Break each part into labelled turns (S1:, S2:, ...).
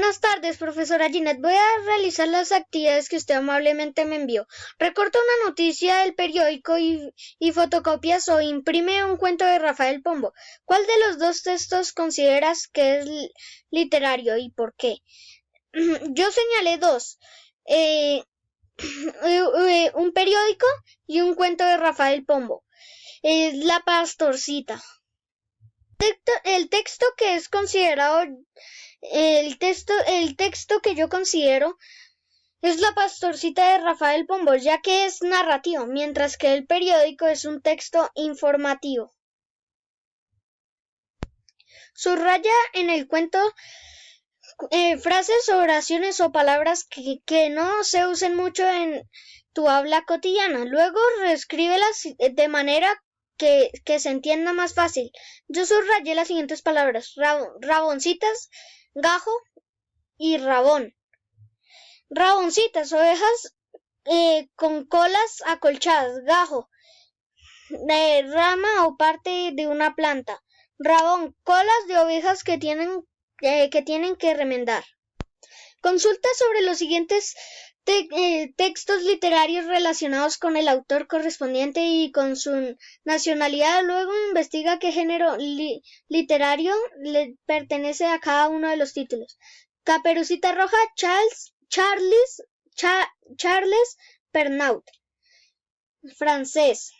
S1: Buenas tardes, profesora Ginette. Voy a realizar las actividades que usted amablemente me envió. Recorta una noticia del periódico y fotocopias o imprime un cuento de Rafael Pombo. ¿Cuál de los dos textos consideras que es literario y por qué? Yo señalé dos. Un periódico y un cuento de Rafael Pombo. La Pastorcita. El texto que es considerado el texto que yo considero es La Pastorcita de Rafael Pombo, ya que es narrativo, mientras que el periódico es un texto informativo. Subraya en el cuento frases, oraciones o palabras que no se usen mucho en tu habla cotidiana. Luego reescríbelas de manera que se entienda más fácil. Yo subrayé las siguientes palabras: raboncitas, gajo y rabón. Raboncitas, ovejas con colas acolchadas. Gajo, de rama o parte de una planta. Rabón, colas de ovejas que tienen que remendar. Consulta sobre los siguientes textos literarios relacionados con el autor correspondiente y con su nacionalidad. Luego investiga qué género literario le pertenece a cada uno de los títulos. Caperucita Roja, Charles Perrault. Francés.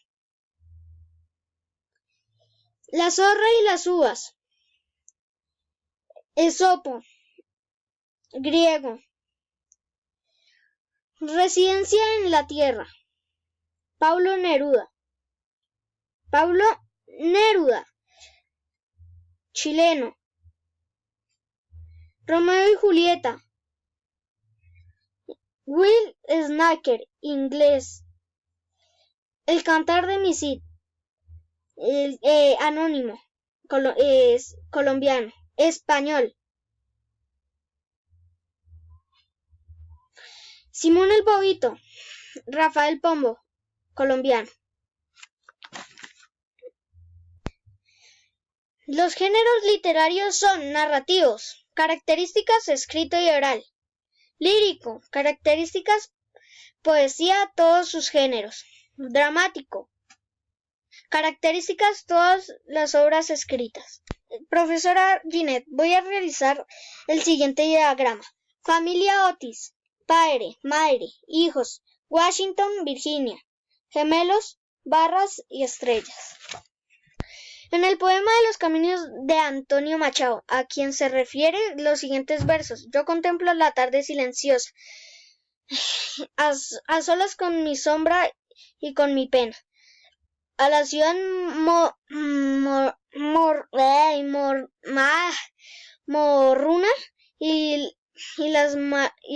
S1: La zorra y las uvas. Esopo. Griego. Residencia en la tierra. Pablo Neruda. Chileno. Romeo y Julieta. Will Snaker, inglés. El cantar de mi Cid. Anónimo, colombiano. Español. Simón el Bobito. Rafael Pombo, colombiano. Los géneros literarios son narrativos, características escrito y oral. Lírico, características poesía, todos sus géneros. Dramático, características todas las obras escritas. Profesora Ginette, voy a realizar el siguiente diagrama. Familia Otis. Padre, madre, hijos. Washington, Virginia. Gemelos, barras y estrellas. En el poema de los caminos de Antonio Machado, a quien se refiere los siguientes versos: yo contemplo la tarde silenciosa, a solas con mi sombra y con mi pena. A la ciudad morruna y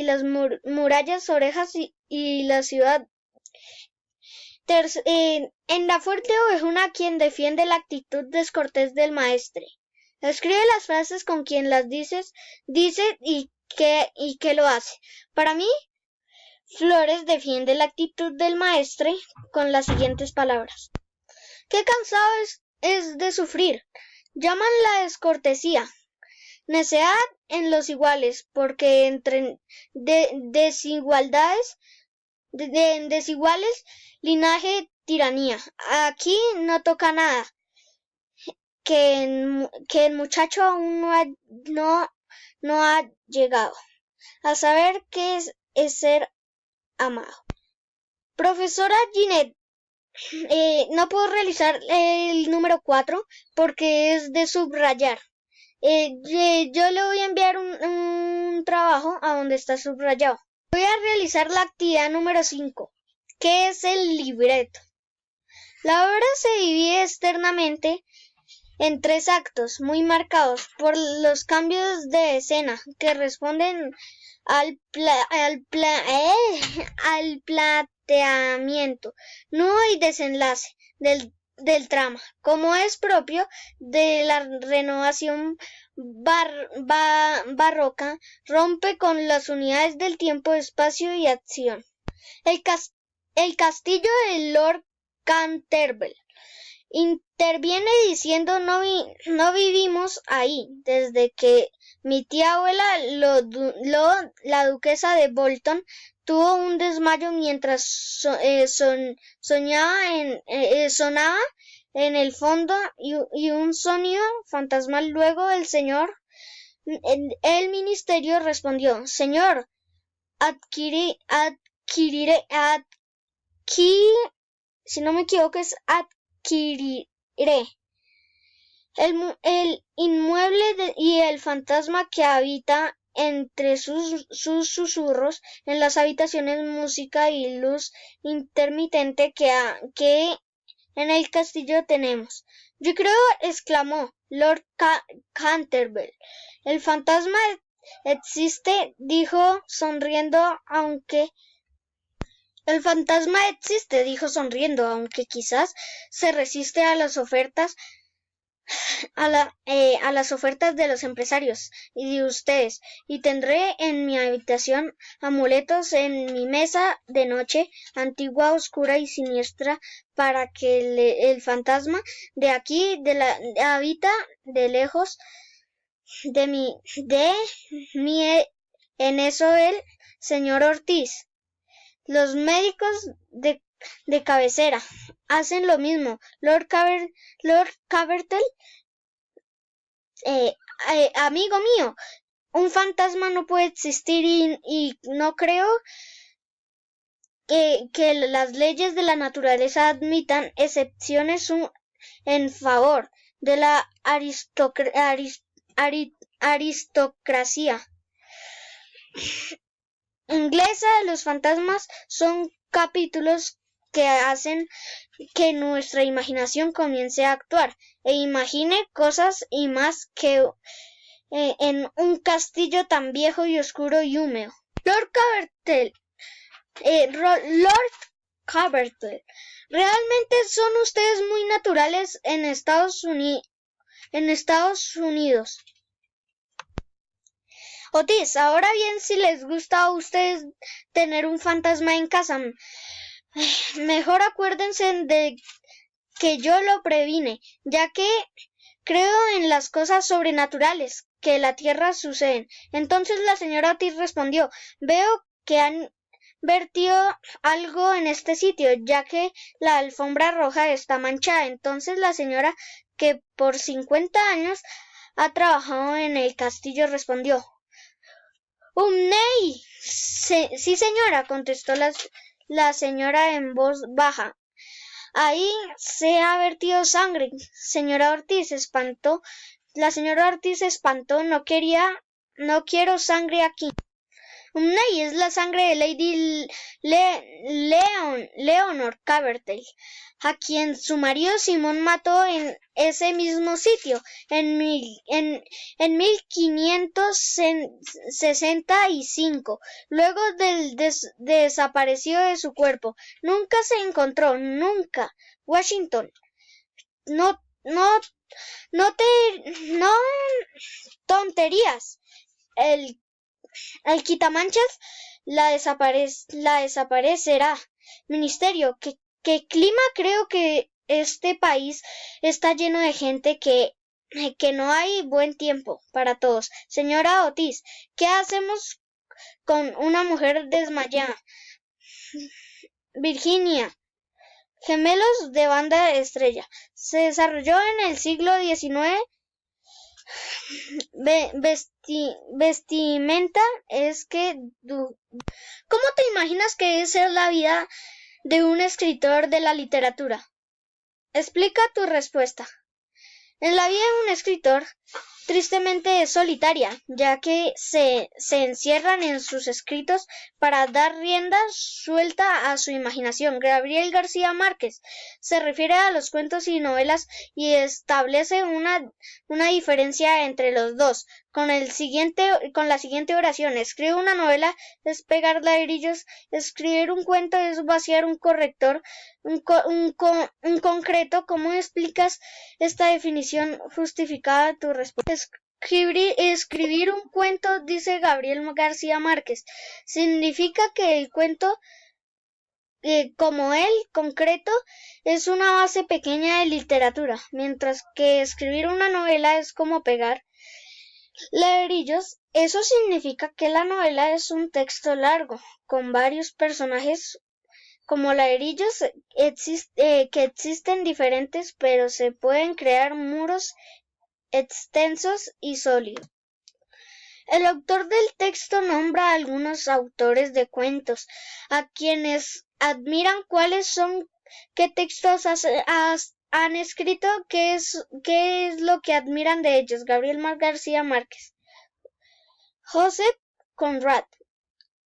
S1: las murallas orejas y la ciudad. En la fuerte ovejuna, quien defiende la actitud descortés del maestre. Escribe las frases con quien las dice y que lo hace. Para mí, Flores defiende la actitud del maestre con las siguientes palabras: qué cansado es de sufrir. Llaman la descortesía necedad en los iguales, porque entre desiguales linaje tiranía. Aquí no toca nada, que el muchacho aún no ha llegado a saber qué es ser amado. Profesora Ginette, no puedo realizar el número 4 porque es de subrayar. Yo le voy a enviar un trabajo a donde está subrayado. Voy a realizar la actividad número 5, que es el libreto. La obra se divide externamente en 3 actos muy marcados por los cambios de escena que responden al planteamiento, nudo y desenlace del trama, como es propio de la renovación barroca. Rompe con las unidades del tiempo, espacio y acción. El castillo de Lord Canterville interviene diciendo no vivimos ahí desde que mi tía abuela la duquesa de Bolton tuvo un desmayo mientras sonaba en el fondo y un sonido fantasmal. Luego el ministerio respondió: Señor, si no me equivoco es adquiriré el inmueble y el fantasma que habita entre sus susurros en las habitaciones, música y luz intermitente que en el castillo tenemos. Yo creo, exclamó Lord Canterville. El fantasma existe, dijo sonriendo, aunque quizás se resiste a las ofertas de los empresarios y de ustedes, y tendré en mi habitación amuletos en mi mesa de noche, antigua, oscura y siniestra, para que el fantasma de aquí habita de lejos de mí. En eso el señor Ortiz. Los médicos de cabecera hacen lo mismo. Lord Cavertel, amigo mío, un fantasma no puede existir y no creo que las leyes de la naturaleza admitan excepciones en favor de la aristocracia inglesa. Los fantasmas son capítulos que hacen que nuestra imaginación comience a actuar e imagine cosas y más que en un castillo tan viejo y oscuro y húmedo. Lord Cavertel, realmente son ustedes muy naturales en Estados Unidos. Otis, ahora bien, si les gusta a ustedes tener un fantasma en casa, mejor acuérdense de que yo lo previne, ya que creo en las cosas sobrenaturales que en la tierra suceden. Entonces la señora Otis respondió: veo que han vertido algo en este sitio, ya que la alfombra roja está manchada. Entonces la señora, que por 50 años ha trabajado en el castillo, respondió: ¡Nay! Sí, señora, contestó la señora en voz baja. Ahí se ha vertido sangre. Señora Ortiz espantó. La señora Ortiz se espantó. No quiero sangre aquí. Nay, es la sangre de Lady Leonor Cavertel, a quien su marido Simón mató en ese mismo sitio en 1565, luego del desaparecido de su cuerpo. Nunca se encontró, nunca. Washington, no tonterías. El quitamanchas la desaparecerá. Ministerio, ¿qué clima? Creo que este país está lleno de gente que no hay buen tiempo para todos. Señora Otis, ¿qué hacemos con una mujer desmayada? Virginia, gemelos de banda estrella. Se desarrolló en el siglo XIX. Vestimenta es que... ¿Cómo te imaginas que es ser la vida de un escritor de la literatura? Explica tu respuesta. En la vida de un escritor, tristemente es solitaria, ya que se encierran en sus escritos para dar rienda suelta a su imaginación. Gabriel García Márquez se refiere a los cuentos y novelas y establece una diferencia entre los dos con la siguiente oración: escribir una novela es pegar ladrillos, escribir un cuento es vaciar un corrector, un concreto. ¿Cómo explicas esta definición justificada tu respuesta? Escribir un cuento, dice Gabriel García Márquez, significa que el cuento como el concreto es una base pequeña de literatura, mientras que escribir una novela es como pegar ladrillos. Eso significa que la novela es un texto largo, con varios personajes como ladrillos que existen diferentes, pero se pueden crear muros extensos y sólidos. El autor del texto nombra a algunos autores de cuentos, a quienes admiran cuáles son, qué textos han escrito, qué es lo que admiran de ellos. Gabriel García Márquez, Josep Conrad,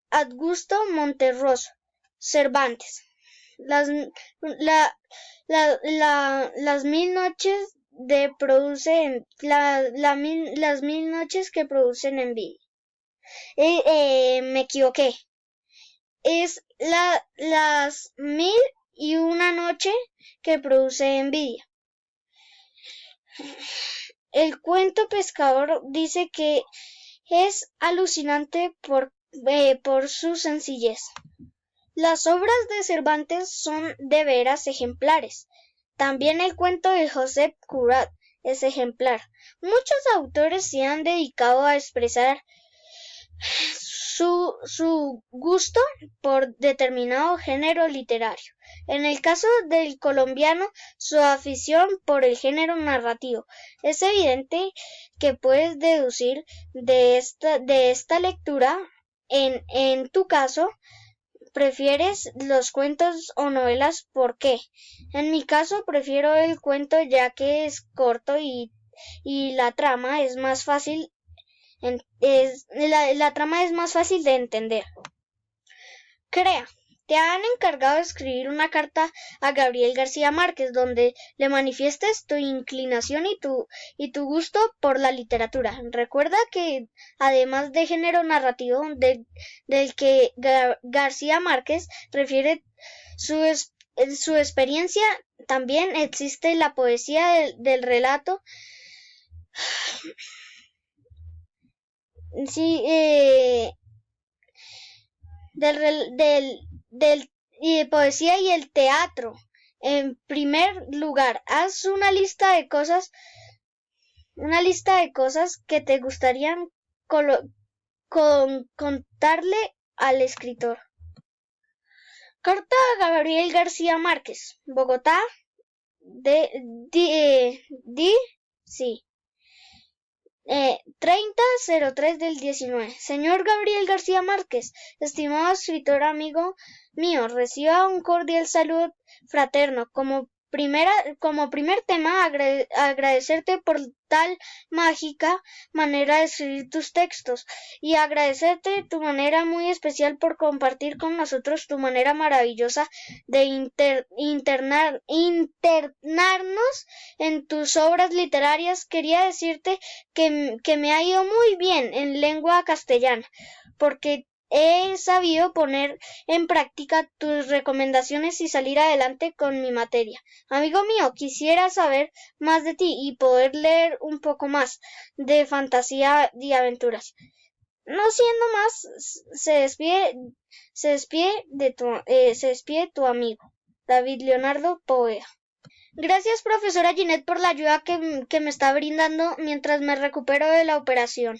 S1: Augusto Monterroso, Cervantes. Las mil noches las mil noches que producen envidia. Me equivoqué. Es las mil y una noche que produce envidia. El cuento pescador dice que es alucinante por su sencillez. Las obras de Cervantes son de veras ejemplares. También el cuento de Josep Conrad es ejemplar. Muchos autores se han dedicado a expresar su gusto por determinado género literario. En el caso del colombiano, su afición por el género narrativo. Es evidente que puedes deducir de esta lectura, en tu caso, ¿prefieres los cuentos o novelas? ¿Por qué? En mi caso prefiero el cuento, ya que es corto y la trama es más fácil la trama es más fácil de entender. Crea. Te han encargado de escribir una carta a Gabriel García Márquez donde le manifiestes tu inclinación y tu gusto por la literatura. Recuerda que además de género narrativo del que García Márquez refiere su experiencia, también existe la poesía del relato. Sí, poesía y el teatro. En primer lugar, haz una lista de cosas que te gustarían contarle al escritor. Carta a Gabriel García Márquez, Bogotá, sí. 30-03 del 19. Señor Gabriel García Márquez, estimado escritor amigo mío, reciba un cordial saludo fraterno. Como primer tema, agradecerte por tal mágica manera de escribir tus textos y agradecerte tu manera muy especial por compartir con nosotros tu manera maravillosa de internarnos en tus obras literarias. Quería decirte que me ha ido muy bien en lengua castellana, porque he sabido poner en práctica tus recomendaciones y salir adelante con mi materia. Amigo mío, quisiera saber más de ti y poder leer un poco más de fantasía y aventuras. No siendo más, se despide tu amigo, David Leonardo Poveda. Gracias, profesora Ginette, por la ayuda que me está brindando mientras me recupero de la operación.